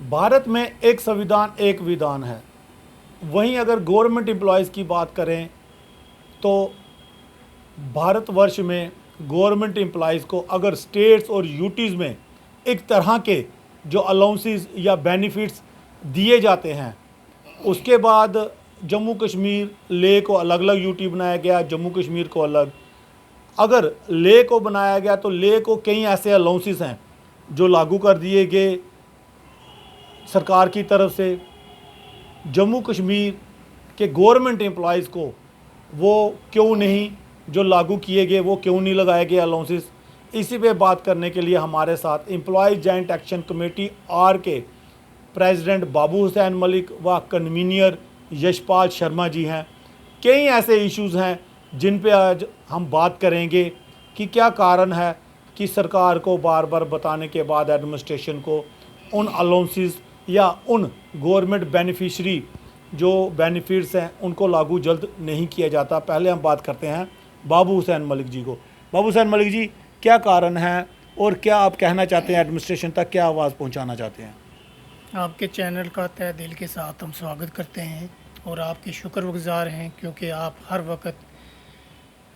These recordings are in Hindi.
भारत में एक संविधान एक विधान है। वहीं अगर गवर्नमेंट एम्प्लॉयज़ की बात करें तो भारतवर्ष में गवर्नमेंट एम्प्लॉयज़ को अगर स्टेट्स और यूटीज़ में एक तरह के जो अलाउंसेस या बेनिफिट्स दिए जाते हैं, उसके बाद जम्मू कश्मीर ले को अलग अलग यूटी बनाया गया, जम्मू कश्मीर को अलग। अगर ले को बनाया गया तो ले को कई ऐसे अलाउंसेस हैं जो लागू कर दिए गए सरकार की तरफ से। जम्मू कश्मीर के गवर्नमेंट एम्प्लॉयज़ को वो क्यों नहीं, जो लागू किए गए वो क्यों नहीं लगाए गए अलाउंसेस। इसी पे बात करने के लिए हमारे साथ एम्प्लॉयज़ जॉइंट एक्शन कमेटी आर के प्रेसिडेंट बाबू हुसैन मलिक व कन्वीनियर यशपाल शर्मा जी हैं। कई ऐसे इश्यूज़ हैं जिन पे आज हम बात करेंगे कि क्या कारण है कि सरकार को बार बार बताने के बाद एडमिनिस्ट्रेशन को उन अलाउंसेस या उन गवर्नमेंट बेनिफिशरी जो बेनिफिट्स हैं उनको लागू जल्द नहीं किया जाता। पहले हम बात करते हैं बाबू हुसैन मलिक जी को। बाबू हुसैन मलिक जी, क्या कारण है और क्या आप कहना चाहते हैं, एडमिनिस्ट्रेशन तक क्या आवाज़ पहुंचाना चाहते हैं? आपके चैनल का तहे दिल के साथ हम स्वागत करते हैं और आपके शुक्रगुजार हैं, क्योंकि आप हर वक्त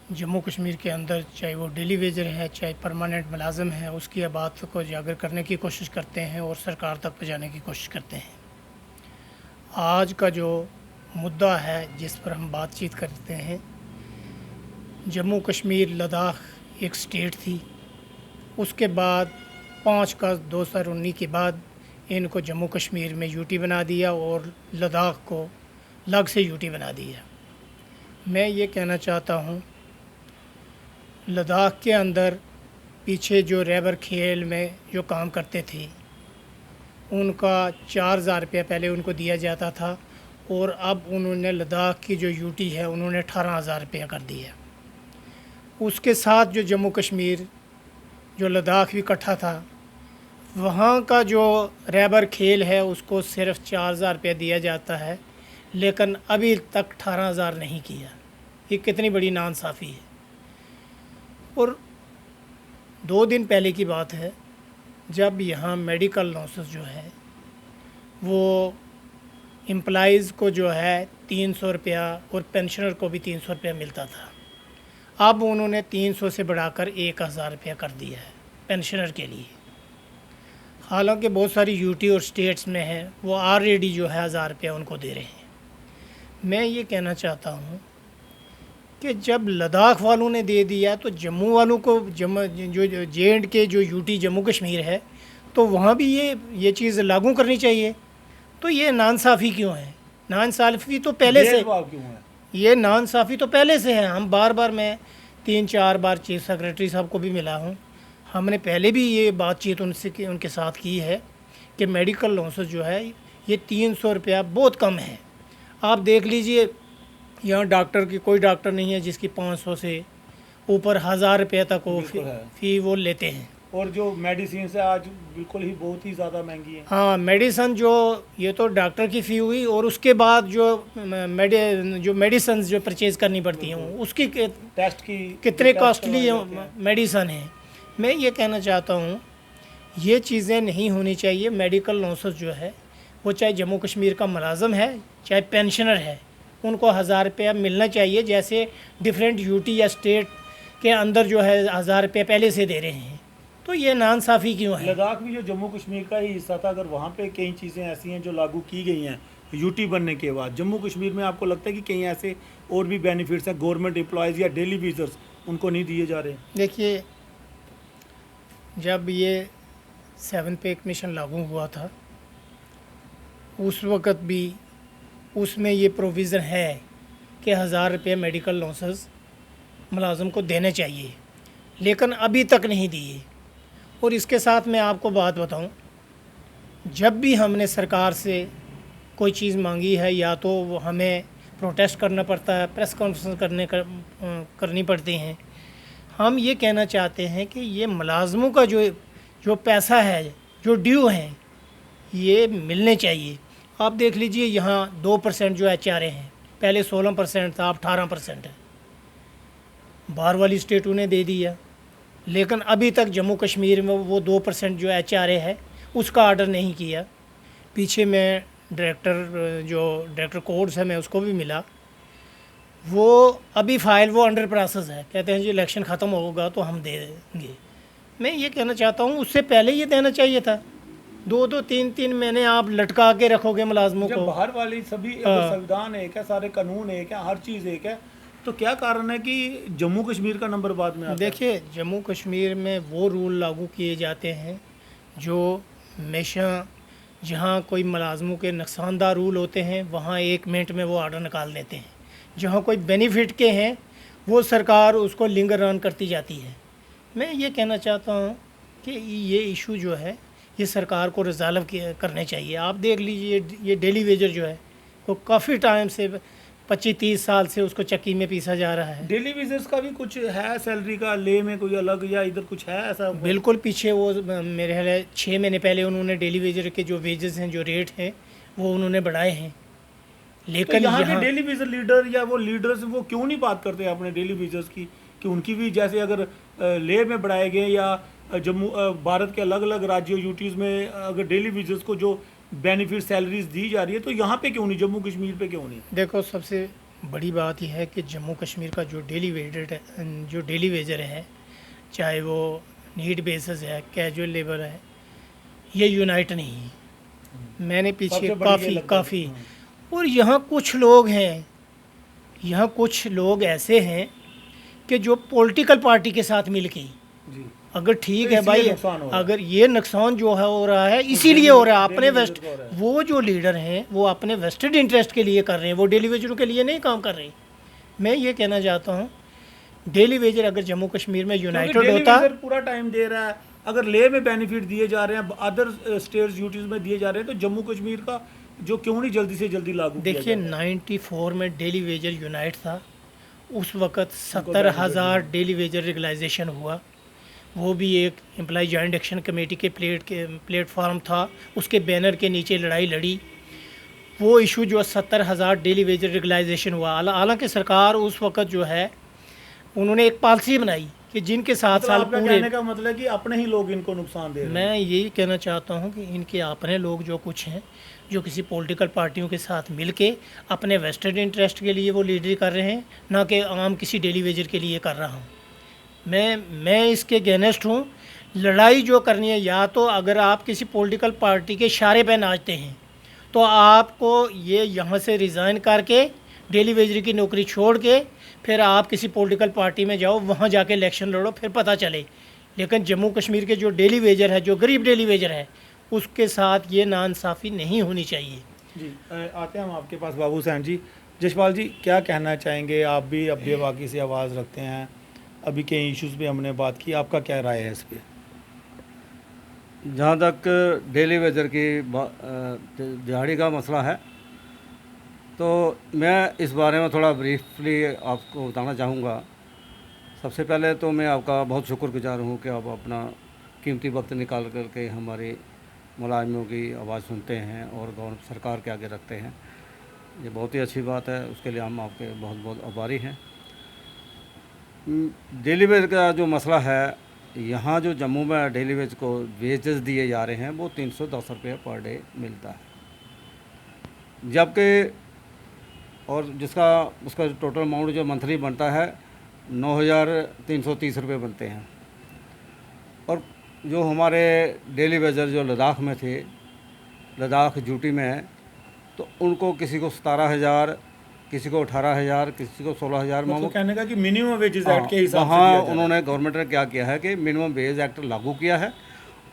जम्मू कश्मीर के अंदर, चाहे वो डेली वेजर है चाहे परमानेंट मुलाजिम है, उसकी बात को उजागर करने की कोशिश करते हैं और सरकार तक पहुँचाने की कोशिश करते हैं। आज का जो मुद्दा है जिस पर हम बातचीत करते हैं, जम्मू कश्मीर लद्दाख एक स्टेट थी, उसके बाद 5/2019 के बाद इनको जम्मू कश्मीर में यूटी बना दिया और लद्दाख को अलग से यूटी बना दिया। मैं ये कहना चाहता हूँ, लद्दाख के अंदर पीछे जो रैबर खेल में जो काम करते थे उनका 4,000 रुपया पहले उनको दिया जाता था और अब उन्होंने लद्दाख की जो यूटी है उन्होंने 18,000 रुपया कर दिया। उसके साथ जो जम्मू कश्मीर जो लद्दाख भी इकट्ठा था, वहाँ का जो रैबर खेल है उसको सिर्फ 4,000 रुपया दिया जाता है, लेकिन अभी तक 18,000 नहीं किया। ये कितनी बड़ी नाइंसाफ़ी है। और 2 दिन पहले की बात है, जब यहाँ मेडिकल लॉसेस जो है वो एम्प्लॉइज़ को जो है 300 रुपया और पेंशनर को भी 300 रुपया मिलता था। अब उन्होंने 300 से बढ़ाकर 1,000 रुपया कर दिया है पेंशनर के लिए। हालांकि बहुत सारी यूटी और स्टेट्स में है वो ऑलरेडी जो है 1,000 रुपया उनको दे रहे हैं। मैं ये कहना चाहता हूँ कि जब लद्दाख वालों ने दे दिया तो जम्मू वालों को, जो जे के जो यूटी जम्मू कश्मीर है, तो वहाँ भी ये चीज़ लागू करनी चाहिए। तो ये नाइंसाफ़ी क्यों है? नाइंसाफ़ी तो पहले से क्यों है? ये नाइंसाफ़ी तो पहले से है। हम बार मैं 3-4 बार चीफ सेक्रेटरी साहब को भी मिला हूँ, हमने पहले भी ये बातचीत उनके साथ की है कि मेडिकल लॉसेस जो है ये 300 रुपया बहुत कम है। आप देख लीजिए, यहाँ डॉक्टर की कोई डॉक्टर नहीं है जिसकी 500 से ऊपर 1,000 रुपये तक वो फ़ी वो लेते हैं। और जो मेडिसिन है आज बिल्कुल ही बहुत ही ज़्यादा महंगी है। हाँ, मेडिसन जो, ये तो डॉक्टर की फ़ी हुई और उसके बाद जो मेडिसन जो परचेज़ करनी पड़ती हैं उसकी टेस्ट की कितने कॉस्टली मेडिसन है। मैं ये कहना चाहता हूँ, ये चीज़ें नहीं होनी चाहिए। मेडिकल लॉसेस जो है वो चाहे जम्मू कश्मीर का मुलाज़म है चाहे पेंशनर है, उनको 1,000 रुपया मिलना चाहिए। जैसे डिफरेंट यूटी या स्टेट के अंदर जो है 1,000 रुपया पहले से दे रहे हैं, तो ये नाइंसाफ़ी क्यों है? लद्दाख भी जो जम्मू कश्मीर का ही हिस्सा था, अगर वहाँ पे कई चीज़ें ऐसी हैं जो लागू की गई हैं यूटी बनने के बाद, जम्मू कश्मीर में आपको लगता है कि कहीं ऐसे और भी बेनिफिट्स हैं गवर्नमेंट एम्प्लॉयज़ या डेली वीजर्स उनको नहीं दिए जा रहे? देखिए, जब ये 7 पे कमीशन लागू हुआ था उस वक़्त भी उसमें ये प्रोविज़न है कि 1,000 रुपये मेडिकल लॉसेस मुलाज़िम को देने चाहिए, लेकिन अभी तक नहीं दिए। और इसके साथ मैं आपको बात बताऊं, जब भी हमने सरकार से कोई चीज़ मांगी है, या तो वो हमें प्रोटेस्ट करना पड़ता है, प्रेस कॉन्फ्रेंस करनी पड़ती हैं। हम ये कहना चाहते हैं कि ये मुलाज़िमों का जो पैसा है, जो ड्यू हैं, ये मिलने चाहिए। आप देख लीजिए, यहाँ 2% जो HRA हैं, पहले 16% था, अब 18% है। बाहर वाली स्टेटों ने दे दिया, लेकिन अभी तक जम्मू कश्मीर में वो 2% जो HRA है उसका ऑर्डर नहीं किया। पीछे मैं डायरेक्टर कोर्ट्स है, मैं उसको भी मिला। वो अभी फाइल वो अंडर प्रोसेस है, कहते हैं जी इलेक्शन ख़त्म होगा तो हम दे देंगे। मैं ये कहना चाहता हूँ उससे पहले ये देना चाहिए था। 2-2 3-3 महीने आप लटका के रखोगे मुलाजमों जब को। बाहर वाली सभी हाँ। संविधान एक है, सारे कानून एक है, हर चीज़ एक है, तो क्या कारण है कि जम्मू कश्मीर का नंबर बाद में आता है? देखिए, जम्मू कश्मीर में वो रूल लागू किए जाते हैं जो हमेशा, जहाँ कोई मुलाजमों के नुकसानदार रूल होते हैं वहाँ 1 मिनट में वो आर्डर निकाल देते हैं। जहाँ कोई बेनिफिट के हैं वो सरकार उसको लिंगर रन करती जाती है। मैं ये कहना चाहता हूँ कि ये इशू जो है ये सरकार को रिजॉल्व करने चाहिए। आप देख लीजिए ये डेली वेजर जो है वो काफ़ी टाइम से 25-30 साल से उसको चक्की में पीसा जा रहा है। डेली विजिट्स का भी कुछ है सैलरी का, ले में कोई अलग या इधर कुछ है ऐसा? बिल्कुल पीछे वो मेरे ख्याल है 6 महीने पहले उन्होंने डेली वेजर के जो वेजेस हैं, जो रेट हैं, वो उन्होंने बढ़ाए हैं। तो लेकिन यहाँ के यहाँ डेली विजर लीडर या वो लीडर्स वो क्यों नहीं बात करते अपने डेली विजर्स की कि उनकी भी जैसे अगर लेह में बढ़ाए गए या जम्मू भारत के अलग अलग राज्यों यूटीज में अगर डेली विजर्स को जो बेनिफिट सैलरीज दी जा रही है तो यहाँ पे क्यों नहीं, जम्मू कश्मीर पे क्यों नहीं? देखो, सबसे बड़ी बात यह है कि जम्मू कश्मीर का जो डेली वेजर है, चाहे वो नीड बेसिस है, कैजुअल लेबर है, ये यूनाइट नहीं है। मैंने पीछे सबसे बड़ी ये काफ़ी लगता है। काफ़ी और यहाँ कुछ लोग हैं, यहाँ कुछ लोग ऐसे हैं कि जो पॉलिटिकल पार्टी के साथ मिलके, जी। अगर ठीक तो है इसलिए भाई, नुकसान हो रहा है। अगर ये नुकसान जो है हो रहा है इसीलिए हो रहा है, अपने डेली वेस्ट वेजर को हो रहा है। वो जो लीडर हैं वो अपने वेस्टेड इंटरेस्ट के लिए कर रहे हैं, वो डेली वेजरों के लिए नहीं काम कर रहे। मैं ये कहना चाहता हूँ डेली वेजर अगर जम्मू कश्मीर में क्योंकि यूनाइटेड डेली होता, वेजर पूरा टाइम दे रहा है, अगर लेह में बेनिफिट दिए जा रहे हैं, अदर स्टेट्स यूटीज में दिए जा रहे हैं, तो जम्मू कश्मीर का जो क्यों नहीं जल्दी से जल्दी लागू किया देखिए जाता है? 94 में डेली वेजर यूनाइट था, उस वक़्त 70,000 डेली वेजर रेगुलाइजेशन हुआ। वो भी एक एम्प्लॉय जॉइंट एक्शन कमेटी के प्लेटफॉर्म था, उसके बैनर के नीचे लड़ाई लड़ी। वो इशू जो 70,000 डेली वेजर रेगुलाइजेशन हुआ, हालांकि सरकार उस वक़्त जो है उन्होंने एक पॉलिसी बनाई कि जिनके 7 मतलब साल आपका पूरे, कहने का मतलब है कि अपने ही लोग इनको नुकसान दे रहे हैं। मैं यही कहना चाहता हूँ कि इनके अपने लोग जो कुछ हैं, जो किसी पॉलिटिकल पार्टियों के साथ मिलके अपने वेस्टेड इंटरेस्ट के लिए वो लीडरी कर रहे हैं, ना कि आम किसी डेली वेजर के लिए कर रहा हूँ। मैं इसके अगेंस्ट हूँ। लड़ाई जो करनी है, या तो अगर आप किसी पॉलिटिकल पार्टी के इशारे पे नाचते हैं तो आपको ये यहाँ से रिज़ाइन करके डेली वेजर की नौकरी छोड़ के फिर आप किसी पॉलिटिकल पार्टी में जाओ, वहाँ जाके इलेक्शन लड़ो, फिर पता चले। लेकिन जम्मू कश्मीर के जो डेली वेजर है, जो गरीब डेली वेजर है, उसके साथ ये नाइंसाफ़ी नहीं होनी चाहिए। जी, आते हैं हम आपके पास बाबू सैन जी। जशपाल जी, क्या कहना चाहेंगे? आप भी अब बेबाकी से आवाज़ रखते हैं, अभी के इश्यूज़ पे हमने बात की, आपका क्या राय है इस पे? जहाँ तक डेली वेजर की दिहाड़ी का मसला है, तो मैं इस बारे में थोड़ा ब्रीफली आपको बताना चाहूँगा। सबसे पहले तो मैं आपका बहुत शुक्रगुजार हूँ कि आप अपना कीमती वक्त निकाल करके हमारे मुलाजमों की आवाज़ सुनते हैं और गवर्नमेंट सरकार के आगे रखते हैं। ये बहुत ही अच्छी बात है, उसके लिए हम आपके बहुत बहुत आभारी हैं। डेली वेज का जो मसला है, यहाँ जो जम्मू में डेली वेज को वेजेस दिए जा रहे हैं वो 310 रुपये पर डे मिलता है, जबकि और जिसका उसका टोटल अमाउंट जो मंथली बनता है 9,330 रुपये बनते हैं। और जो हमारे डेली वेजर जो लद्दाख में थे, लद्दाख ड्यूटी में, तो उनको किसी को 17,000, किसी को 18,000, किसी को 16,000। मतलब कहने का कि मिनिमम वेजेस एक्ट के हिसाब से वहाँ दिया जा रहा है। उन्होंने गवर्नमेंट ने क्या किया है कि मिनिमम वेज एक्ट लागू किया है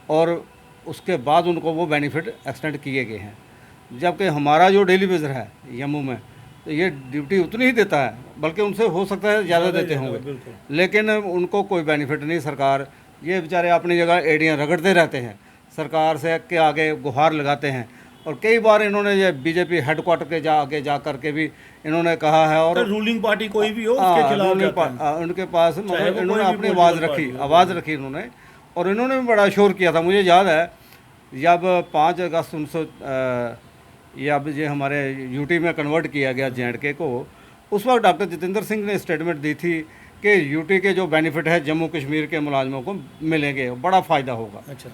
और उसके बाद उनको वो बेनिफिट एक्सटेंड किए गए हैं। जबकि हमारा जो डेली वेजर है जम्मू में, तो ये ड्यूटी उतनी ही देता है, बल्कि उनसे हो सकता है ज़्यादा देते होंगे, बिल्कुल। लेकिन उनको कोई बेनिफिट नहीं। सरकार, ये बेचारे अपनी जगह एड़ियाँ रगड़ते रहते हैं, सरकार से के आगे गुहार लगाते हैं। और कई बार इन्होंने ये बीजेपी हेडक्वार्टर के आगे जा करके भी इन्होंने कहा है, और रूलिंग पार्टी कोई भी हो उसके खिलाफ जाते हैं। उनके पास चाहे मतलब वो इन्होंने कोई भी अपनी political आवाज़ party हो। रखी इन्होंने, और इन्होंने भी बड़ा शोर किया था। मुझे याद है जब 5 अगस्त 1900 अब ये हमारे यूटी में कन्वर्ट किया गया JNK को, उस वक्त डॉक्टर जितेंद्र सिंह ने स्टेटमेंट दी थी कि यूटी के जो बेनिफिट है जम्मू कश्मीर के मुलाजमों को मिलेंगे, बड़ा फ़ायदा होगा। अच्छा।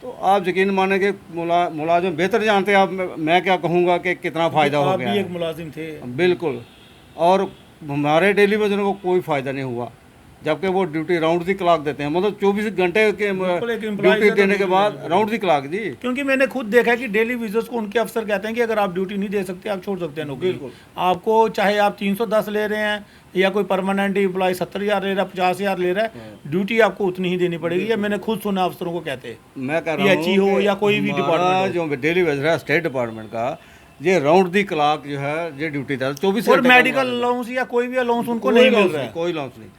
तो आप यकीन माने कि मुलाजिम बेहतर जानते हैं। आप मैं क्या कहूँगा कि कितना फ़ायदा हो आप गया भी है। एक मुलाजिम थे। बिल्कुल। और हमारे डेली वेजर को कोई फ़ायदा नहीं हुआ, जबकि वो ड्यूटी राउंड दी क्लॉक देते हैं, मतलब 24 घंटे के बिल्कुल, एक employee ड्यूटी से तो देने के ड्यूटी बाद देनी राउंड दी क्लॉक जी। क्योंकि मैंने खुद देखा है कि डेली विजर्स को उनके अफसर कहते हैं कि अगर आप ड्यूटी नहीं दे सकते आप छोड़ सकते हैं नौकरी। बिल्कुल। आपको चाहे आप 310 ले रहे हैं या कोई परमानेंट एम्प्लॉय 70,000 ले रहा है, 50,000 ले रहा है, ड्यूटी आपको उतनी ही देनी पड़ेगी। या मैंने खुद सुना अफसरों को कहते हैं मैं कह या रहा ची हूँ हो कि या कोई भी हमारा डिपार्टमेंट जो डेली वेजर है स्टेट डिपार्टमेंट का, ये राउंड दी क्लॉक जो है ये ड्यूटी था 24 और घंटे मेडिकल अलाउंस या कोई भी अलाउंस उनको नहीं मिल रहा है। कोई लॉन्च नहीं।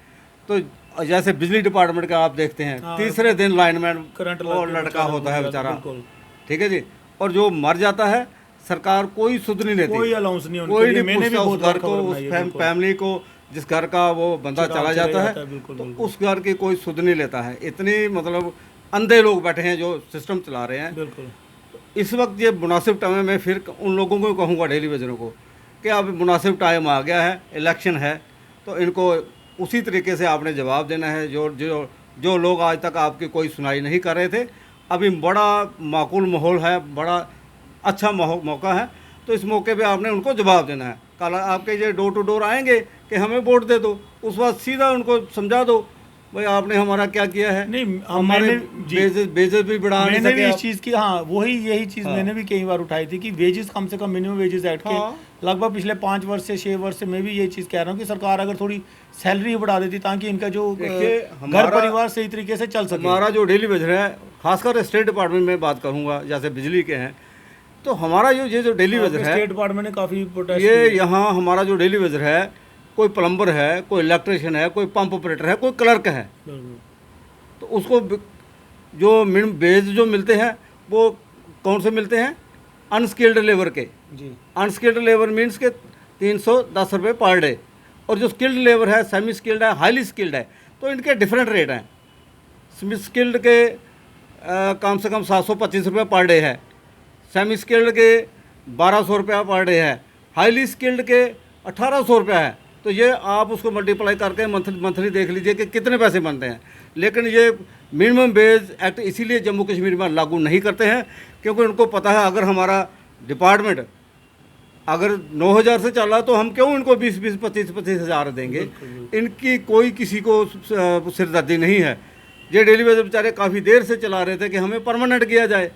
तो जैसे बिजली डिपार्टमेंट का आप देखते हैं, हाँ, तीसरे दिन लाइनमैन करंट वो लड़का होता है बेचारा, बिल्कुल। ठीक है जी, और जो मर जाता है सरकार कोई सुध नहीं लेती, कोई अलाउंस नहीं उनके कोई लिए। नहीं मैंने भी पूछता बहुत उस घर बार को, खबर उस बनाई है, बिल्कुल। फैमिली को, जिस घर का वो बंदा चला चला जाता है, बिल्कुल, तो बिल्कुल। उस घर की कोई सुध नहीं लेता है। इतनी मतलब अंधे लोग बैठे हैं जो सिस्टम चला रहे हैं। बिल्कुल। इस वक्त ये मुनासिब टाइम है, मैं फिर उन लोगों को कहूँगा डेली वेजरों को कि अब मुनासिब टाइम आ गया है, इलेक्शन है, तो इनको उसी तरीके से आपने जवाब देना है। जो जो जो लोग आज तक आपकी कोई सुनाई नहीं कर रहे थे, अभी बड़ा माकूल माहौल है, बड़ा अच्छा मौका है, तो इस मौके पे आपने उनको जवाब देना है। कल आपके ये डोर टू डोर आएंगे कि हमें वोट दे दो, उस वक्त सीधा उनको समझा दो भाई आपने हमारा क्या किया है। नहीं, हमारे बेजेस भी बढ़ा नहीं मैंने भी सके इस आप। चीज़ की, हाँ वही यही चीज़ मैंने भी कई बार उठाई थी कि वेजेस कम से कम मिनिमम वेजेस एक्ट के हाँ। लगभग पिछले 5 वर्ष से 6 वर्ष से मैं भी यही चीज़ कह रहा हूँ कि सरकार अगर थोड़ी सैलरी बढ़ा देती ताकि इनका जो देखिए, घर हमारा- परिवार सही तरीके से चल सके। हमारा जो डेली वेजर है, खासकर स्टेट डिपार्टमेंट में बात करूँगा, जैसे बिजली के हैं, तो हमारा ये जो डेली वेजर है, स्टेट डिपार्टमेंट ने काफ़ी प्रोटेस्ट ये यहाँ हमारा जो डेली वेजर है, कोई प्लम्बर है, कोई इलेक्ट्रिशियन है, कोई पंप ऑपरेटर है, कोई क्लर्क है, तो उसको जो मिनिमम वेज जो मिलते हैं वो कौन से मिलते हैं? अनस्किल्ड लेबर के जी। अनस्किल्ड लेबर मीन्स के 310 रुपये पर डे, और जो स्किल्ड लेबर है, सेमी स्किल्ड है, हाईली स्किल्ड है, तो इनके डिफरेंट रेट हैं। सेमी स्किल्ड के कम से कम 725 रुपये पर डे है, सेमी स्किल्ड के 1200 रुपया पर डे है, हाईली स्किल्ड के 1800 रुपया है। तो ये आप उसको मल्टीप्लाई करके मंथली देख लीजिए कि कितने पैसे बनते हैं। लेकिन ये मिनिमम वेज एक्ट इसीलिए जम्मू कश्मीर में लागू नहीं करते हैं क्योंकि उनको पता है अगर हमारा डिपार्टमेंट अगर 9,000 से चल रहा तो हम क्यों इनको 20-20, 25-25 हज़ार देंगे। इनकी कोई किसी को सिरदर्दी नहीं है। ये डेली वेजर बेचारे काफ़ी देर से चला रहे थे कि हमें परमानेंट किया जाए,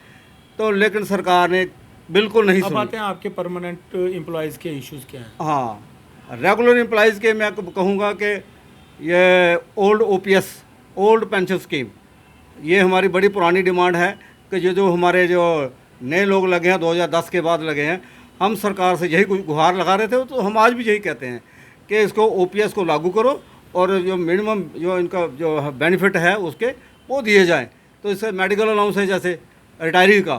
तो लेकिन सरकार ने बिल्कुल नहीं अब सुनी। आते हैं आपके परमानेंट एम्प्लॉयज़ के इश्यूज़ क्या हैं? हाँ, रेगुलर एम्प्लॉयज़ के मैं कहूँगा कि ये old OPS, old pension scheme, ये हमारी बड़ी पुरानी डिमांड है कि ये जो हमारे जो नए लोग लगे हैं 2010 के बाद लगे हैं, हम सरकार से यही गुहार लगा रहे थे, तो हम आज भी यही कहते हैं कि इसको ओपीएस को लागू करो और जो मिनिमम जो इनका जो बेनिफिट है उसके वो दिए जाएं। तो इससे मेडिकल अलाउंस है जैसे रिटायरी का,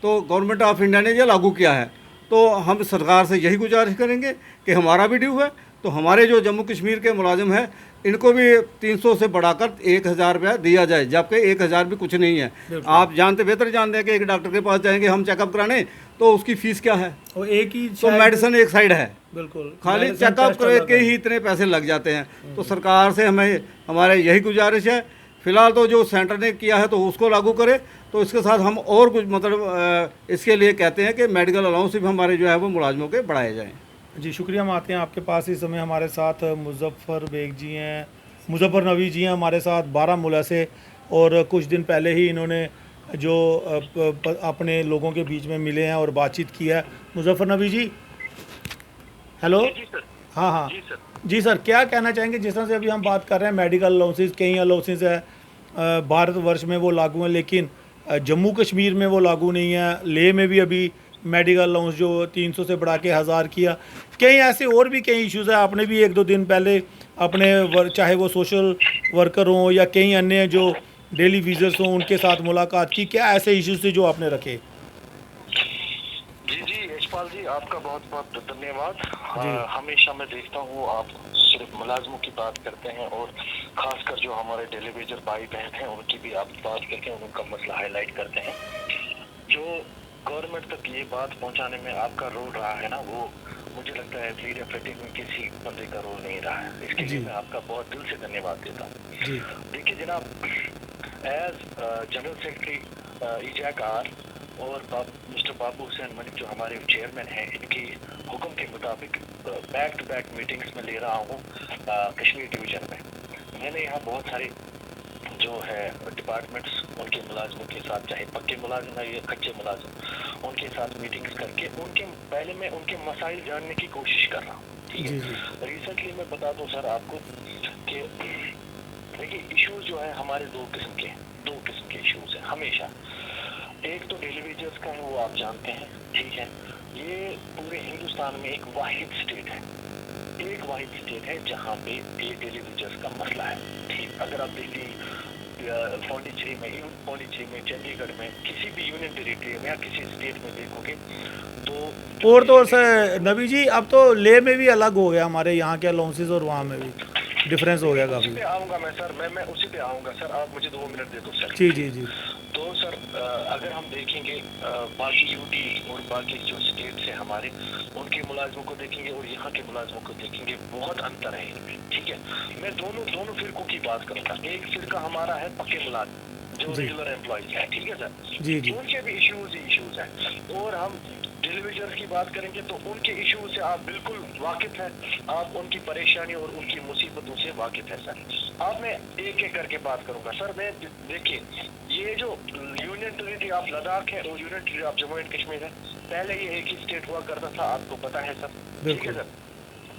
तो गवर्नमेंट ऑफ इंडिया ने ये लागू किया है। तो हम सरकार से यही गुजारिश करेंगे कि हमारा भी ड्यू है, तो हमारे जो जम्मू कश्मीर के मुलाजिम हैं इनको भी 300 से बढ़ाकर 1,000 रुपया दिया जाए, जबकि 1,000 भी कुछ नहीं है। आप जानते बेहतर जानते हैं कि एक डॉक्टर के पास जाएंगे हम चेकअप कराने तो उसकी फ़ीस क्या है, और एक ही तो मेडिसिन एक साइड है, बिल्कुल खाली medicine चेकअप test करके अलग है। ही इतने पैसे लग जाते हैं। तो सरकार से हमें हमारे यही गुजारिश है, फ़िलहाल तो जो सेंटर ने किया है तो उसको लागू करे। तो इसके साथ हम और कुछ मतलब इसके लिए कहते हैं कि मेडिकल अलाउंस भी हमारे जो है वो मुलाजमों के बढ़ाए जाएँ। जी शुक्रिया। हम आते हैं आपके पास। इस समय हमारे साथ मुजफ्फर बेग जी हैं, मुजफ्फर नबी जी हैं हमारे साथ बारामूला से, और कुछ दिन पहले ही इन्होंने जो अपने लोगों के बीच में मिले हैं और बातचीत की है। मुजफ्फर नबी जी, हेलो। जी सर। हाँ हाँ जी सर। जी सर, क्या कहना चाहेंगे? जिस तरह से अभी हम बात कर रहे हैं मेडिकल अलाउंसेस, कई अलाउंसेस है भारतवर्ष में वो लागू हैं, लेकिन जम्मू कश्मीर में वो लागू नहीं है। लेह में भी अभी मेडिकल अलाउंस जो 300 से बढ़ा के 1,000 किया। कई ऐसे और भी कई इश्यूज़ है। आपने भी 1-2 दिन पहले अपने चाहे वो सोशल वर्कर हों या कई अन्य जो डेली विजर्स हों उनके साथ मुलाकात की। क्या ऐसे इश्यूज़ थे जो आपने रखे? जी जी यशपाल जी, आपका बहुत बहुत धन्यवाद। हमेशा मैं देखता हूँ आप सिर्फ मुलाजमों की बात करते हैं और खासकर जो हमारे डेली वेजर भाई बहन हैं उनकी भी आप बात करके उनका मसला हाईलाइट करते हैं। जो गवर्नमेंट तक ये बात पहुंचाने में आपका रोल रहा है ना, वो मुझे लगता है लीडर फेटिंग में किसी बंदे का रोल नहीं रहा है। इसके लिए मैं आपका बहुत दिल से धन्यवाद देता हूँ। देखिए जनाब, एज जनरल सेक्रेटरी ईजाकार और मिस्टर बाबू हुसैन मलिक जो हमारे चेयरमैन हैं, इनकी हुक्म के मुताबिक बैक टू बैक मीटिंग्स में ले रहा हूँ कश्मीर डिवीजन में। मैंने यहाँ बहुत सारे जो है डिपार्टमेंट्स उनके मुलाजमों के साथ, चाहे पक्के मुलाजिम है या कच्चे मुलाजिम, उनके साथ मीटिंग्स करके पहले मैं उनके मसाइल जानने की कोशिश कर रहा हूँ। ठीक है, रिसेंटली मैं बता दूँ सर आपको कि देखिए इश्यूज जो है हमारे दो किस्म के इश्यूज हैं हमेशा। एक तो डेली वेजर्स का है, वो आप जानते हैं, ठीक है। ये पूरे हिंदुस्तान में एक वाहिद स्टेट है जहाँ पे ये डेली वेजर्स का मसला है। ठीक, अगर आप दिल्ली, पौंडीचेरी में, चंडीगढ़ में, किसी भी यूनियन टेरिटरी में या किसी स्टेट में देखोगे तो और तो सर नबी जी अब तो ले में भी अलग हो गया, हमारे यहाँ के अलाउंसेस और वहाँ में भी डिफरेंस हो गया काफ़ी। उसी पे आऊँगा मैं सर, मैं उसी पे आऊँगा सर, आप मुझे 2 मिनट दे दो सर। जी। तो सर अगर हम देखेंगे बाकी यूटी और बाकी जो स्टेट है हमारे, उनके मुलाजमों को देखेंगे और यहाँ के मुलाजमों को देखेंगे, बहुत अंतर है इनमें। ठीक है, मैं दोनों फिरकों की बात करूँगा। एक फिरका हमारा है पक्के मुलाजिम जो रेगुलर एम्प्लॉयज है, ठीक है सर, जी। उनके भी इश्यूज हैं। और हम डेलीवेजर्स की बात करेंगे तो उनके इश्यूज से आप बिल्कुल वाकिफ हैं, आप उनकी परेशानी और उनकी मुसीबतों से वाकिफ है सर। आप मैं एक करके बात करूंगा सर। मैं देखिए, ये जो यूनियन टेरिटरी ऑफ लद्दाख है और union territory of Jammu and Kashmir है, पहले ये एक ही स्टेट हुआ करता था, आपको पता है सर, ठीक है सर।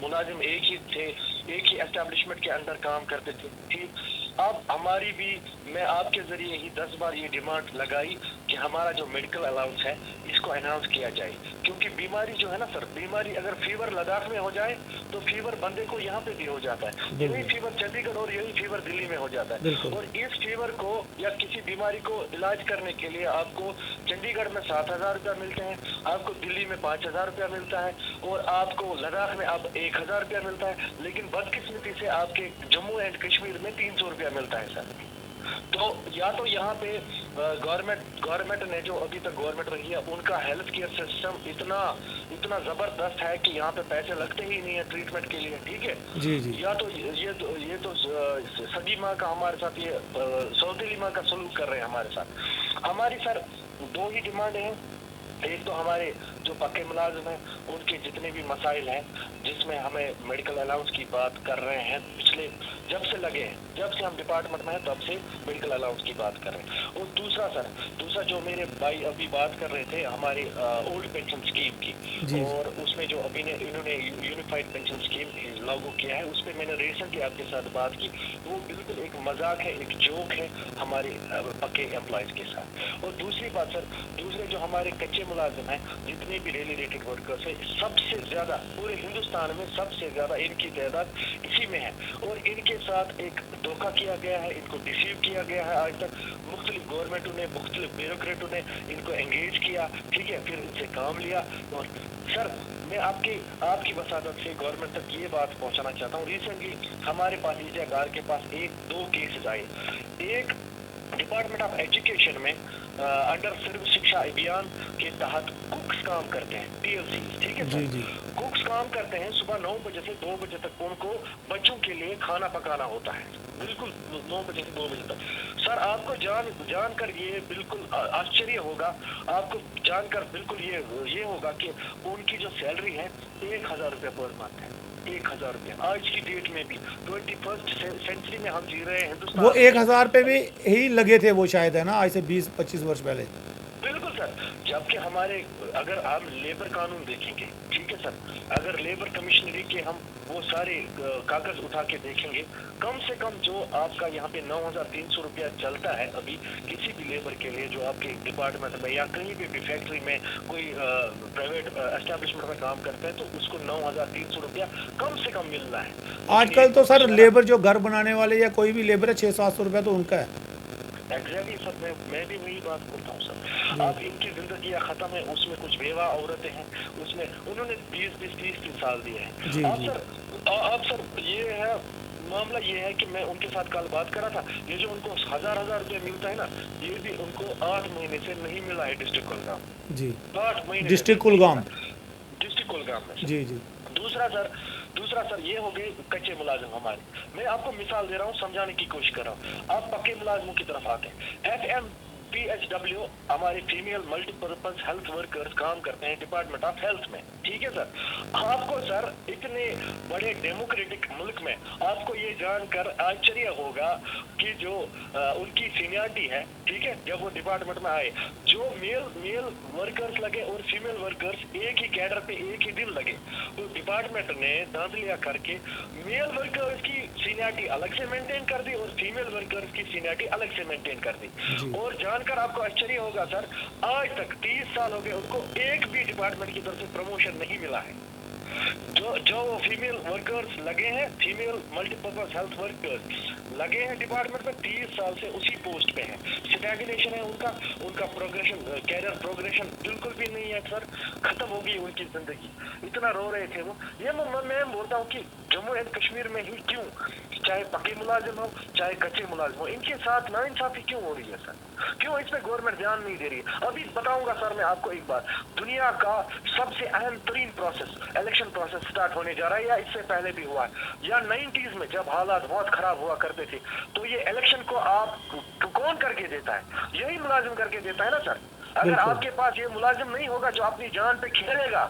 मुलाजिम एक ही थे, एक ही एस्टेब्लिशमेंट के अंदर काम करते थे। ठीक, अब हमारी भी, मैं आपके जरिए ही 10 बार ये डिमांड लगाई कि हमारा जो मेडिकल अलाउंस है इसको अनाउंस किया जाए, क्योंकि बीमारी जो है ना सर, बीमारी अगर फीवर लद्दाख में हो जाए तो फीवर बंदे को यहाँ पे भी हो जाता है, यही फीवर चंडीगढ़ और यही फीवर दिल्ली में हो जाता है। और इस फीवर को या किसी बीमारी को इलाज करने के लिए आपको चंडीगढ़ में 7,000 रुपया मिलते हैं, आपको दिल्ली में 5,000 रुपया मिलता है और आपको लद्दाख में अब 1,000 रुपया मिलता है, लेकिन बदकिस्मती से आपके जम्मू एंड कश्मीर में 300 रुपया मिलता है सर। तो या तो यहाँ पे गवर्नमेंट ने जो अभी तक गवर्नमेंट रही है, उनका हेल्थ केयर सिस्टम इतना जबरदस्त है कि यहाँ पे पैसे लगते ही नहीं है ट्रीटमेंट के लिए, ठीक है जी। या तो ये तो सगी माँ का हमारे साथ, ये सौतेली माँ का सलूक कर रहे हैं हमारे साथ। हमारी सर 2 ही डिमांड है। एक तो हमारे जो पक्के मुलाजिम हैं उनके जितने भी मसाइल हैं, जिसमें हमें मेडिकल अलाउंस की बात कर रहे हैं, पिछले जब से हम डिपार्टमेंट में हैं तब से मेडिकल अलाउंस की बात कर रहे हैं। और दूसरा जो मेरे भाई अभी बात कर रहे थे हमारे ओल्ड पेंशन स्कीम की, और उसमें जो अभी इन्होंने यूनिफाइड पेंशन स्कीम लागू किया है, उस पर मैंने रिसेंटली आपके साथ बात की, वो बिल्कुल एक मजाक है, एक जोक है हमारे पक्के एम्प्लॉयज के साथ। और दूसरी बात सर, दूसरे जो हमारे कच्चे मुलाजिम हैं, जितने भी डेली रेटेड वर्कर्स है, सबसे ज्यादा पूरे हिंदुस्तान में सबसे ज्यादा इनकी तादाद इसी में है। और इनके साथ एक धोखा किया गया है, इनको डिसीव किया गया है। आज तक मुख्तलिफ गवर्नमेंटों ने, मुख्तलिफ ब्यूरोक्रेटों ने इनको एंगेज किया, ठीक है, फिर इनसे काम लिया। और सर मैं आपकी वसादत से गवर्नमेंट तक ये बात पहुंचाना चाहता हूँ। रिसेंटली हमारे पास ईजागार के पास 1-2 केसेस आए। एक डिपार्टमेंट ऑफ एजुकेशन में अंडर सर्व शिक्षा अभियान के तहत कुक्स काम करते हैं, TLC, ठीक है सर, कुक्स काम करते हैं। सुबह 9 बजे से 2 बजे तक उनको बच्चों के लिए खाना पकाना होता है, बिल्कुल 9 बजे से 2 बजे तक। सर आपको जानकर ये बिल्कुल आश्चर्य होगा, आपको जानकर बिल्कुल ये होगा कि उनकी जो सैलरी है 1,000 रुपया पर मंथ है, 1,000 रुपया। आज की डेट में भी 21st सेंचुरी में हम जी रहे हैं हिंदुस्तान, वो 1,000 पे भी ही लगे थे वो शायद, है ना, आज से 20-25 वर्ष पहले। बिल्कुल सर, जबकि हमारे अगर हम लेबर कानून देखेंगे, ठीक है सर, अगर लेबर कमिश्नरी के हम वो सारे कागज उठा के देखेंगे, कम से कम जो आपका यहाँ पे 9,300 रुपया चलता है अभी किसी भी लेबर के लिए जो आपके डिपार्टमेंट में या कहीं भी फैक्ट्री में कोई प्राइवेट एस्टेब्लिशमेंट में काम करता है, तो उसको 9,300 रुपया कम से कम मिल रहा है। आजकल तो सर लेबर जो घर बनाने वाले या कोई भी लेबर है 600-700 रुपया तो उनका है। एग्जैक्टली सर, मैं भी वही बात करता हूँ सर। अब इनकी जिंदगी खत्म है, उसमें कुछ बेवा औरतें हैं, उसमें उन्होंने 20-30 साल दिए हैं। अब सर ये है मामला, ये है कि मैं उनके साथ कल बात करा था, ये जो उनको 1,000 रुपया मिलता है ना, ये भी उनको 8 महीने से नहीं मिला है डिस्ट्रिक्ट कुलगाम जी, 8 महीने डिस्ट्रिक्ट कुलगाम में जी। दूसरा सर ये हो गए कच्चे मुलाजिम हमारे। मैं आपको मिसाल दे रहा हूँ, समझाने की कोशिश कर रहा हूँ। आप पक्के मुलाजिमों की तरफ आते हैं, PHW हमारे फीमेल मल्टीपर्पज हेल्थ वर्कर्स काम करते हैं डिपार्टमेंट ऑफ हेल्थ में, ठीक है सर। आपको सर इतने बड़े डेमोक्रेटिक मुल्क में आपको ये जानकर आश्चर्य होगा कि जो उनकी सीनियरिटी है, ठीक है, जब वो डिपार्टमेंट में आए, जो मेल वर्कर्स लगे और फीमेल वर्कर्स एक ही कैडर पे एक ही दिन लगे, तो डिपार्टमेंट ने धांधलिया करके मेल वर्कर्स की सीनियरिटी अलग से मेंटेन कर दी और फीमेल वर्कर्स की सीनियरिटी अलग से मेंटेन कर दी। और जानकर आपको आश्चर्य होगा सर, आज तक 30 साल हो गए उनको एक भी डिपार्टमेंट की तरफ से प्रमोशन नहीं मिला है। जो फीमेल वर्कर्स लगे हैं, फीमेल मल्टीपर्पज हेल्थ वर्कर्स लगे हैं डिपार्टमेंट में, 30 साल से उसी पोस्ट पे हैं। स्टैग्नेशन है उनका प्रोग्रेशन, कैरियर प्रोग्रेशन बिल्कुल भी नहीं है सर, खत्म हो गई उनकी जिंदगी। इतना रो रहे थे वो। ये मैं बोलता हूँ कि जम्मू एंड कश्मीर में ही क्यों, चाहे पक्के मुलाजिम हो चाहे कच्चे मुलाजिम हो, इनके साथ नाइंसाफी क्यों हो रही है सर? क्यों इस पे गवर्नमेंट ध्यान नहीं दे रही है? अभी बताऊंगा सर मैं आपको एक बात, दुनिया का सबसे अहम तरीन प्रोसेस, इलेक्शन प्रोसेस स्टार्ट होने जा रहा है, या इससे पहले भी हुआ है, या 90s में जब हालात बहुत खराब हुआ करते थे, तो ये इलेक्शन को आप कौन करके देता है? यही मुलाजिम करके देता है ना सर। अगर आपके पास ये मुलाजिम नहीं होगा जो अपनी जान पे खेलेगा,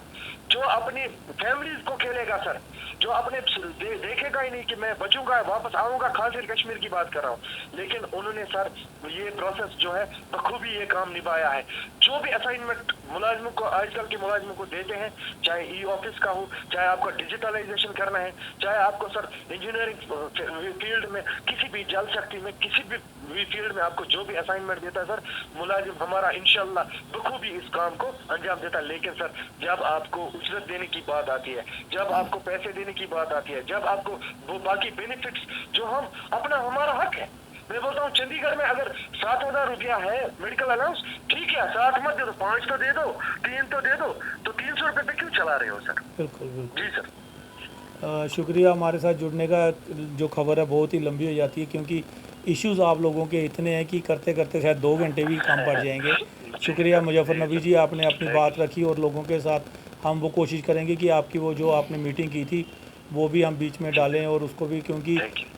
जो अपनी फैमिलीज को खेलेगा सर, जो अपने देखेगा ही नहीं कि मैं बचूंगा, वापस आऊंगा, खास कर कश्मीर की बात कर रहा हूँ। लेकिन उन्होंने सर ये प्रोसेस जो है बखूबी ये काम निभाया है। जो भी असाइनमेंट मुलाजिमों को, आजकल के मुलाजिमों को देते हैं, चाहे ई ऑफिस का हो, चाहे आपको डिजिटलाइजेशन करना है, चाहे आपको सर इंजीनियरिंग फील्ड में, किसी भी जल शक्ति में, किसी भी फील्ड में आपको जो भी असाइनमेंट देता है सर, मुलाजिम हमारा इंशाल्लाह बखूबी इस काम को अंजाम देता है। लेकिन सर जब आपको उजरत देने की बात आती है, जब आपको पैसे देने की बात आती है, जब आपको वो बाकी बेनिफिट्स जो हमारा हक है, मैं बोलता हूँ चंडीगढ़ में अगर 7,000 रुपया है मेडिकल अलाउंस, ठीक है, 7 मत दे दो, 5 तो दे दो, 3 तो दे दो, तो 300 रुपये पे क्यों चला रहे हो सर? बिल्कुल बिल्कुल जी सर। शुक्रिया हमारे साथ जुड़ने का। जो खबर है बहुत ही लंबी हो जाती है क्योंकि इश्यूज़ आप लोगों के इतने हैं कि करते करते शायद 2 घंटे भी कम पड़ जाएंगे। शुक्रिया मुजफ्फर नबी जी, आपने अपनी बात रखी और लोगों के साथ हम वो कोशिश करेंगे कि आपकी वो जो आपने मीटिंग की थी वो भी हम बीच में डालें और उसको भी, क्योंकि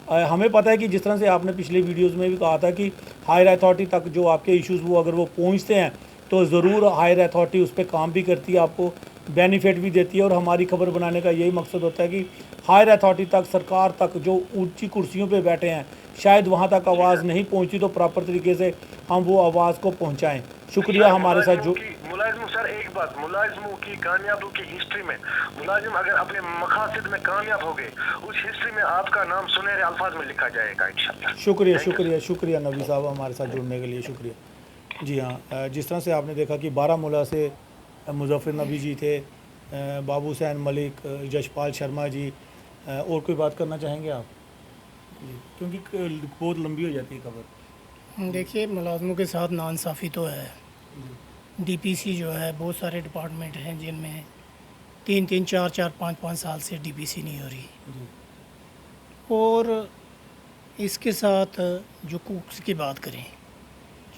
हमें पता है कि जिस तरह से आपने पिछले वीडियोस में भी कहा था कि हायर अथॉरिटी तक जो आपके इश्यूज़ वो अगर वो पहुंचते हैं तो ज़रूर हायर अथॉरिटी उस पर काम भी करती है, आपको बेनिफिट भी देती है। और हमारी खबर बनाने का यही मकसद होता है कि हायर अथॉरिटी तक, सरकार तक, जो ऊंची कुर्सियों पे बैठे हैं, शायद वहाँ तक आवाज़ नहीं पहुँची तो प्रॉपर तरीके से हम वो आवाज़ को पहुँचाएँ। शुक्रिया हमारे साथ जो मुलाजिम सर, एक बात, मुलाजिमों की कामयाबों की हिस्ट्री में मुलाजिम अगर अपने मकासद में कामयाब हो गए, उस हिस्ट्री में आपका नाम सुनहरे अल्फाज में लिखा जाएगा इंशाल्लाह। शुक्रिया शुक्रिया शुक्रिया नबी साहब, हमारे साथ जुड़ने के लिए शुक्रिया। जी हाँ, जिस तरह से आपने देखा कि बारामूला से मुजफ्फर नबी जी थे, बाबू हुसैन मलिक, जशपाल शर्मा जी, और कोई बात करना चाहेंगे आप? क्योंकि बहुत लंबी हो जाती है खबर। देखिए, मुलाजमों के साथ नाइंसाफ़ी तो है। डीपीसी जो है, बहुत सारे डिपार्टमेंट हैं जिनमें 3-3, 4-4, 5-5 साल से डीपीसी नहीं हो रही। और इसके साथ जो कुक्स की बात करें,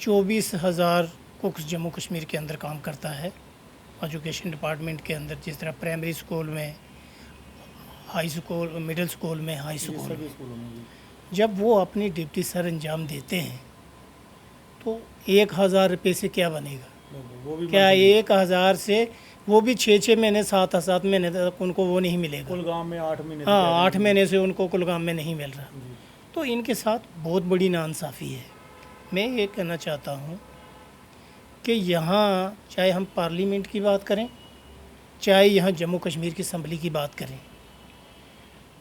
24,000 कुक्स जम्मू कश्मीर के अंदर काम करता है एजुकेशन डिपार्टमेंट के अंदर। जिस तरह प्राइमरी स्कूल में, हाई स्कूल, मिडिल स्कूल में, हाई स्कूल में, जब वो अपनी ड्यूटी सर अंजाम देते हैं तो 1,000 रुपये से क्या बनेगा? क्या 1,000 से वो भी 6-6 महीने, 7-7 महीने तक उनको वो नहीं मिलेगा। कुलगाम में 8 महीने, हाँ, 8 महीने से उनको कुलगाम में नहीं मिल रहा। तो इनके साथ बहुत बड़ी नाइंसाफ़ी है। मैं ये कहना चाहता हूँ कि यहाँ चाहे हम पार्लियामेंट की बात करें, चाहे यहाँ जम्मू कश्मीर की असम्बली की बात करें,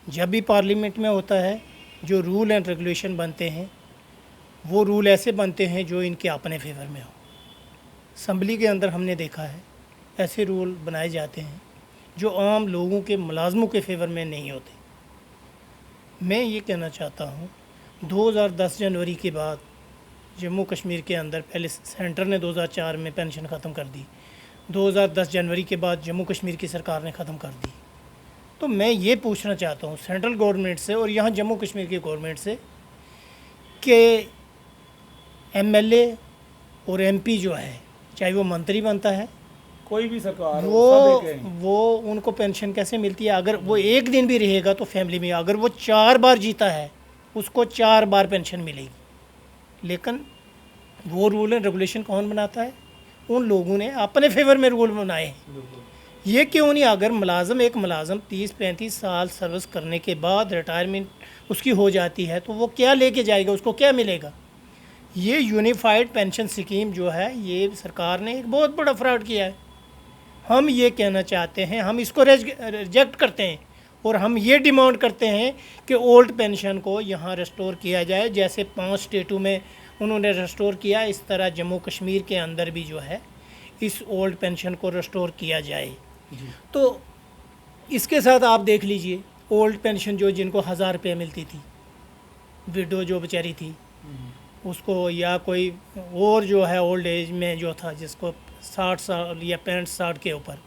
जब भी पार्लियामेंट में होता है जो रूल एंड रेगुलेशन बनते हैं वो रूल ऐसे बनते हैं जो इनके अपने फेवर में हो। असम्बली के अंदर हमने देखा है ऐसे रूल बनाए जाते हैं जो आम लोगों के, मुलाजमों के फेवर में नहीं होते। मैं ये कहना चाहता हूँ, 2010 जनवरी के बाद जम्मू कश्मीर के अंदर, पहले सेंटर ने 2004 में पेंशन ख़त्म कर दी, 2010 जनवरी के बाद जम्मू कश्मीर की सरकार ने ख़त्म कर दी। तो मैं ये पूछना चाहता हूँ सेंट्रल गवर्नमेंट से और यहाँ जम्मू कश्मीर की गवर्नमेंट से कि एमएलए और एमपी जो है, चाहे वो मंत्री बनता है, कोई भी सरकार, वो उनको पेंशन कैसे मिलती है? अगर वो एक दिन भी रहेगा तो फैमिली में, अगर वो 4 बार जीता है उसको 4 बार पेंशन मिलेगी। लेकिन वो रूल एंड रेगुलेशन कौन बनाता है? उन लोगों ने अपने फेवर में रूल बनाए हैं। ये क्यों नहीं? अगर मुलाजम एक मुलाजम 30-35 साल सर्विस करने के बाद रिटायरमेंट उसकी हो जाती है तो वो क्या लेके जाएगा, उसको क्या मिलेगा? ये यूनिफाइड पेंशन स्कीम जो है ये सरकार ने एक बहुत बड़ा फ्रॉड किया है। हम ये कहना चाहते हैं, हम इसको रिजेक्ट करते हैं और हम ये डिमांड करते हैं कि ओल्ड पेंशन को यहाँ रेस्टोर किया जाए। जैसे 5 स्टेटों में उन्होंने रेस्टोर किया, इस तरह जम्मू कश्मीर के अंदर भी जो है इस ओल्ड पेंशन को रेस्टोर किया जाए। तो इसके साथ आप देख लीजिए, ओल्ड पेंशन जो जिनको 1000 रुपये मिलती थी, विडो जो बेचारी थी उसको, या कोई और जो है ओल्ड एज में जो था जिसको 60 साल या 65-60 के ऊपर,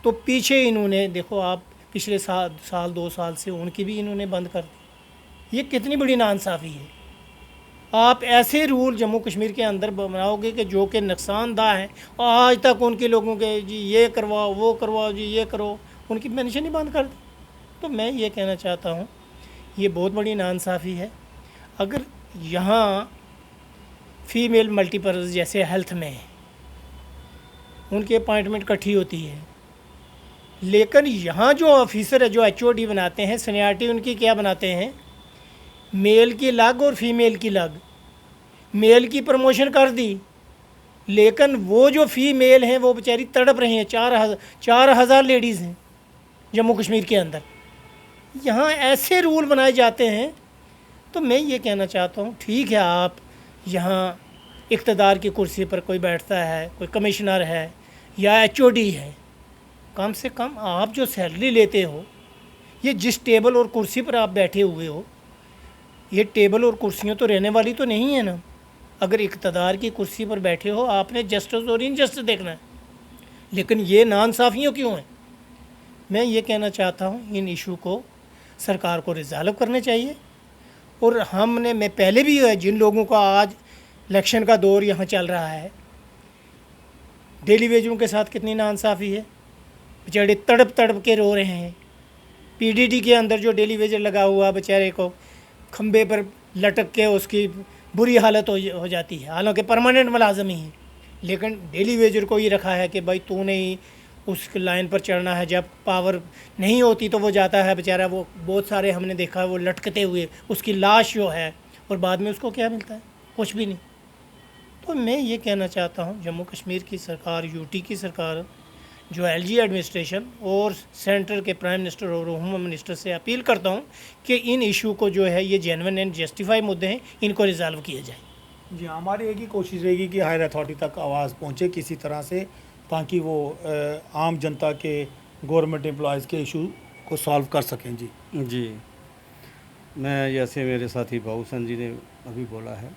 तो पीछे इन्होंने देखो आप पिछले साल 2 साल से उनकी भी इन्होंने बंद कर दी। ये कितनी बड़ी नाइंसाफ़ी है। आप ऐसे रूल जम्मू कश्मीर के अंदर बनाओगे कि जो कि नुकसानदाह हैं, आज तक उनके लोगों के जी ये करवाओ वो करवाओ जी ये करो, उनकी पेंशन ही बंद कर दी। तो मैं ये कहना चाहता हूँ ये बहुत बड़ी नाइंसाफ़ी है। अगर यहाँ फीमेल मल्टीपर्पज़ जैसे हेल्थ में उनकी अपॉइंटमेंट इकट्ठी होती है, लेकिन यहाँ जो ऑफिसर है जो HOD बनाते हैं, सीनियरिटी उनकी क्या बनाते हैं, मेल की अलग और फीमेल की अलग। मेल की प्रमोशन कर दी, लेकिन वो जो फीमेल हैं वो बेचारी तड़प रही हैं। 4,000 लेडीज़ हैं जम्मू कश्मीर के अंदर। यहाँ ऐसे रूल बनाए जाते हैं। तो मैं ये कहना चाहता हूँ, ठीक है आप यहाँ इक़्तिदार की कुर्सी पर कोई बैठता है, कोई कमिश्नर है या HOD है, कम से कम आप जो सैलरी लेते हो, ये जिस टेबल और कुर्सी पर आप बैठे हुए हो, ये टेबल और कुर्सियाँ तो रहने वाली तो नहीं है ना। अगर इक़्तिदार की कुर्सी पर बैठे हो, आपने जस्टिस और इनजस्टिस देखना है, लेकिन ये नाइंसाफ़ियाँ क्यों हैं? मैं ये कहना चाहता हूँ इन इशू को सरकार को रिज़ॉल्व करने चाहिए। और मैं पहले भी जिन लोगों का आज इलेक्शन का दौर यहाँ चल रहा है, डेली वेजरों के साथ कितनी नाइंसाफ़ी है, बेचारे तड़प तड़प के रो रहे हैं। PDD के अंदर जो डेली वेजर लगा हुआ बेचारे को खंबे पर लटक के उसकी बुरी हालत हो जाती है, हालांकि परमानेंट मुलाजम ही है, लेकिन डेली वेजर को ही रखा है कि भाई तूने ही उस लाइन पर चढ़ना है। जब पावर नहीं होती तो वो जाता है बेचारा, वो बहुत सारे हमने देखा है वो लटकते हुए, उसकी लाश जो है, और बाद में उसको क्या मिलता है? कुछ भी नहीं। तो मैं ये कहना चाहता हूँ जम्मू कश्मीर की सरकार, UT की सरकार, जो LG एडमिनिस्ट्रेशन और सेंटर के प्राइम मिनिस्टर और होम मिनिस्टर से अपील करता हूँ कि इन इशू को जो है ये जेन्युइन एंड जस्टिफाई मुद्दे हैं, इनको रिजॉल्व किया जाए। जी, हमारी एक ही कोशिश रहेगी कि हायर अथॉरिटी तक आवाज़ पहुँचे किसी तरह से, ताकि वो आम जनता के, गवर्नमेंट एम्प्लॉयज़ के इशू को सॉल्व कर सकें। जी, मैं जैसे मेरे साथी बाबूसन जी ने अभी बोला है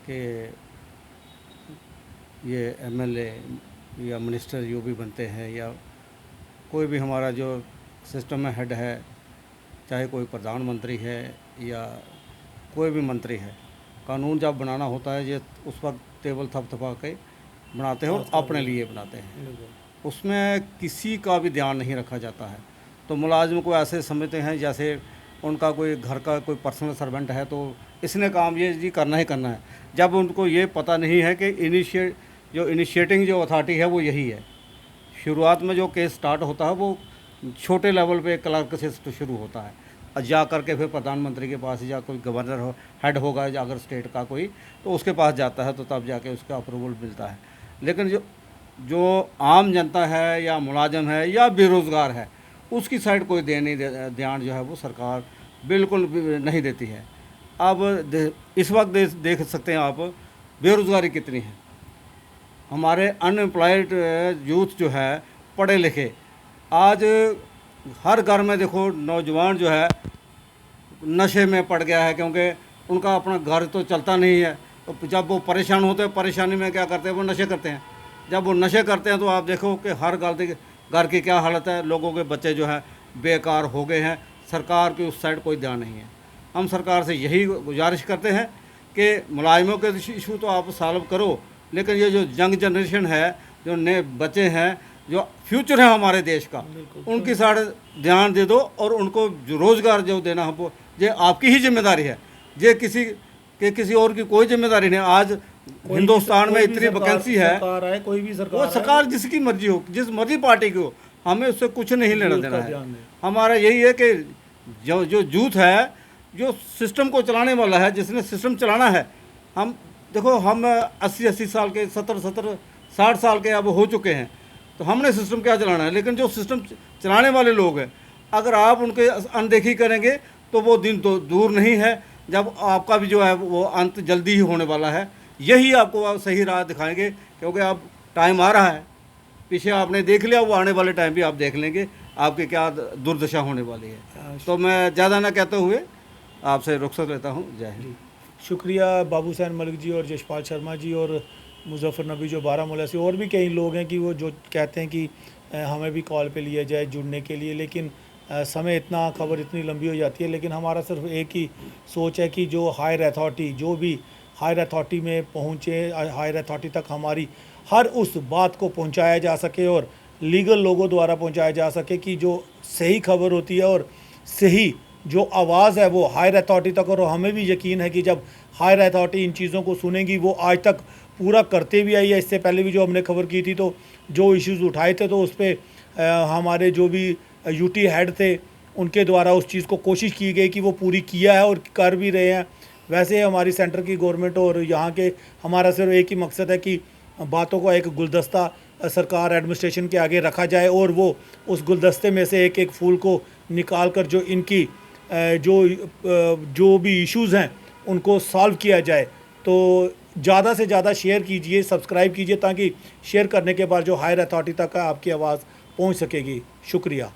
कि ये MLA या मिनिस्टर जो भी बनते हैं या कोई भी हमारा जो सिस्टम में हेड है, चाहे कोई प्रधानमंत्री है या कोई भी मंत्री है, कानून जब बनाना होता है ये उस वक्त टेबल थपथपा के बनाते हैं और अपने लिए बनाते हैं, उसमें किसी का भी ध्यान नहीं रखा जाता है। तो मुलाजिम को ऐसे समझते हैं जैसे उनका कोई घर का कोई पर्सनल सर्वेंट है, तो इसने काम ये जी करना ही करना है, जब उनको ये पता नहीं है कि इनिशिएटिंग जो अथॉरिटी है वो यही है। शुरुआत में जो केस स्टार्ट होता है वो छोटे लेवल पे क्लर्क से तो शुरू होता है, और जा करके फिर प्रधानमंत्री के पास या कोई गवर्नर हो, हेड होगा या अगर स्टेट का कोई, तो उसके पास जाता है, तो तब जाके उसका अप्रूवल मिलता है। लेकिन जो आम जनता है या मुलाजिम है या बेरोज़गार है, उसकी साइड कोई ध्यान जो है वो सरकार बिल्कुल भी नहीं देती है। अब इस वक्त देख सकते हैं आप बेरोज़गारी कितनी है। हमारे अनएम्प्लॉयड यूथ जो है, पढ़े लिखे, आज हर घर में देखो नौजवान जो है नशे में पड़ गया है, क्योंकि उनका अपना घर तो चलता नहीं है। तो जब वो परेशान होते हैं, परेशानी में क्या करते हैं, वो नशे करते हैं। जब वो नशे करते हैं तो आप देखो कि हर घर की क्या हालत है, लोगों के बच्चे जो हैं बेकार हो गए हैं। सरकार की उस साइड कोई ध्यान नहीं है। हम सरकार से यही गुजारिश करते हैं कि मुलाजिमों के इशू तो आप सॉल्व करो, लेकिन ये जो यंग जनरेशन है, जो नए बच्चे हैं, जो फ्यूचर है हमारे देश का, उनकी साइड ध्यान दे दो और उनको जो रोज़गार जो देना है वो ये आपकी ही जिम्मेदारी है। ये कि किसी और की कोई जिम्मेदारी नहीं। आज हिंदुस्तान में इतनी वैकेंसी है, सरकार आए, कोई भी सरकार वो आए, सरकार जिसकी मर्जी हो, जिस मर्जी पार्टी की हो, हमें उससे कुछ नहीं लेना उसका देना है। ध्यान दें। हमारा यही है कि जो जो यूथ है, जो सिस्टम को चलाने वाला है, जिसने सिस्टम चलाना है, हम देखो हम 80 साल के 70 60 साल के अब हो चुके हैं, तो हमने सिस्टम क्या चलाना है। लेकिन जो सिस्टम चलाने वाले लोग हैं, अगर आप उनके अनदेखी करेंगे तो वो दिन तो दूर नहीं है जब आपका भी जो है वो अंत जल्दी ही होने वाला है। यही आपको सही राह दिखाएंगे, क्योंकि अब टाइम आ रहा है, पीछे आपने देख लिया, वो आने वाले टाइम भी आप देख लेंगे आपके क्या दुर्दशा होने वाली है। तो मैं ज़्यादा ना कहते हुए आपसे रुखसत लेता हूँ। जय हिंद। शुक्रिया बाबू हुसैन मलिक जी और यशपाल शर्मा जी और मुजफ्फर नबी जो बारामूला से, और भी कई लोग हैं कि वो जो कहते हैं कि हमें भी कॉल पे लिया जाए जुड़ने के लिए, लेकिन समय इतना, खबर इतनी लंबी हो जाती है। लेकिन हमारा सिर्फ एक ही सोच है कि जो हायर अथॉरिटी, जो भी हायर अथॉरिटी में पहुँचे, हायर अथॉरिटी तक हमारी हर उस बात को पहुँचाया जा सके और लीगल लोगों द्वारा पहुँचाया जा सके कि जो सही खबर होती है और सही जो आवाज़ है वो हायर अथॉरिटी तक। और हमें भी यकीन है कि जब हायर अथॉरिटी इन चीज़ों को सुनेगी, वो आज तक पूरा करते भी आई है। इससे पहले भी जो हमने खबर की थी, तो जो इश्यूज़ उठाए थे, तो उस पर हमारे जो भी यूटी हेड थे, उनके द्वारा उस चीज़ को कोशिश की गई कि वो पूरी किया है और कर भी रहे हैं। वैसे हमारी सेंटर की गवर्नमेंट और यहाँ के, हमारा सिर्फ एक ही मकसद है कि बातों का एक गुलदस्ता सरकार एडमिनिस्ट्रेशन के आगे रखा जाए और वो उस गुलदस्ते में से एक एक फूल को निकाल कर जो इनकी जो भी इश्यूज़ हैं उनको सॉल्व किया जाए। तो ज़्यादा से ज़्यादा शेयर कीजिए, सब्सक्राइब कीजिए, ताकि शेयर करने के बाद जो हायर अथॉरिटी तक आपकी आवाज़ पहुंच सकेगी। शुक्रिया।